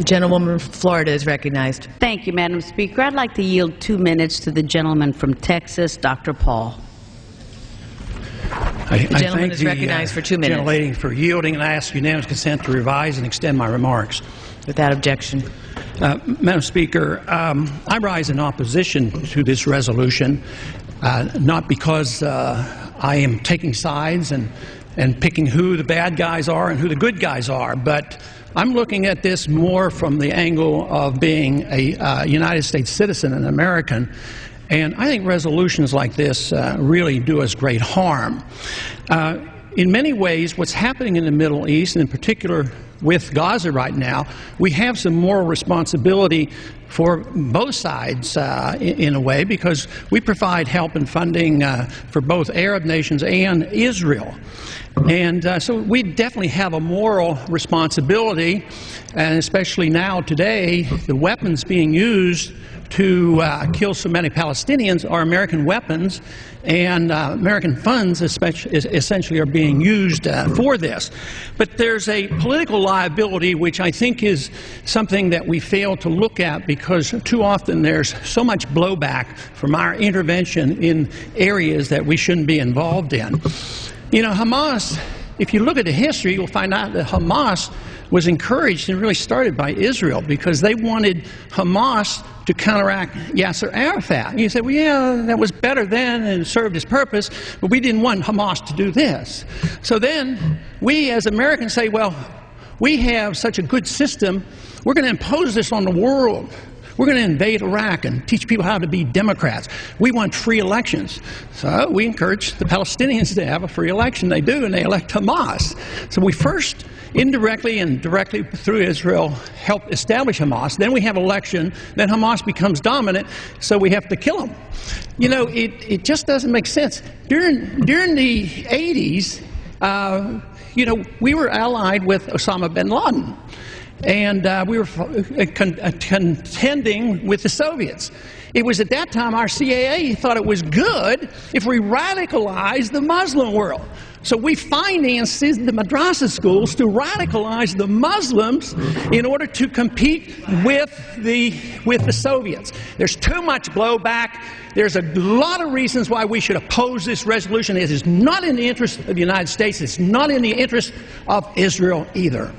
The gentlewoman from Florida is recognized. Thank you, Madam Speaker. I'd like to yield 2 minutes to the gentleman from Texas, Dr. Paul. The gentleman is recognized for 2 minutes. Gentlelady for yielding, and I ask unanimous consent to revise and extend my remarks. Without objection. Madam Speaker, I rise in opposition to this resolution, not because I am taking sides and picking who the bad guys are and who the good guys are, but I'm looking at this more from the angle of being a United States citizen, an American, and I think resolutions like this really do us great harm. In many ways, what's happening in the Middle East, and in particular with Gaza right now, we have some moral responsibility for both sides in a way, because we provide help and funding for both Arab nations and Israel. And so we definitely have a moral responsibility, and especially now today, the weapons being used to kill so many Palestinians are American weapons, and American funds essentially are being used for this. But there's a political liability which I think is something that we fail to look at, because too often there's so much blowback from our intervention in areas that we shouldn't be involved in. You know, Hamas, if you look at the history, you'll find out that Hamas was encouraged and really started by Israel, because they wanted Hamas to counteract Yasser Arafat. And you say, well, yeah, that was better then and served its purpose, but we didn't want Hamas to do this. So then we as Americans say, well, we have such a good system, we're going to impose this on the world. We're going to invade Iraq and teach people how to be Democrats. We want free elections. So we encourage the Palestinians to have a free election. They do, and they elect Hamas. So we first, indirectly and directly through Israel, help establish Hamas. Then we have election. Then Hamas becomes dominant, so we have to kill them. You know, it just doesn't make sense. During the 80s, you know, we were allied with Osama bin Laden. And we were contending with the Soviets. It was at that time our CIA thought it was good if we radicalized the Muslim world. So we financed the madrasa schools to radicalize the Muslims in order to compete with the Soviets. There's too much blowback. There's a lot of reasons why we should oppose this resolution. It is not in the interest of the United States. It's not in the interest of Israel either.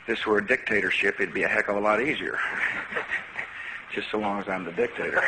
If this were a dictatorship, it'd be a heck of a lot easier. Just so long as I'm the dictator.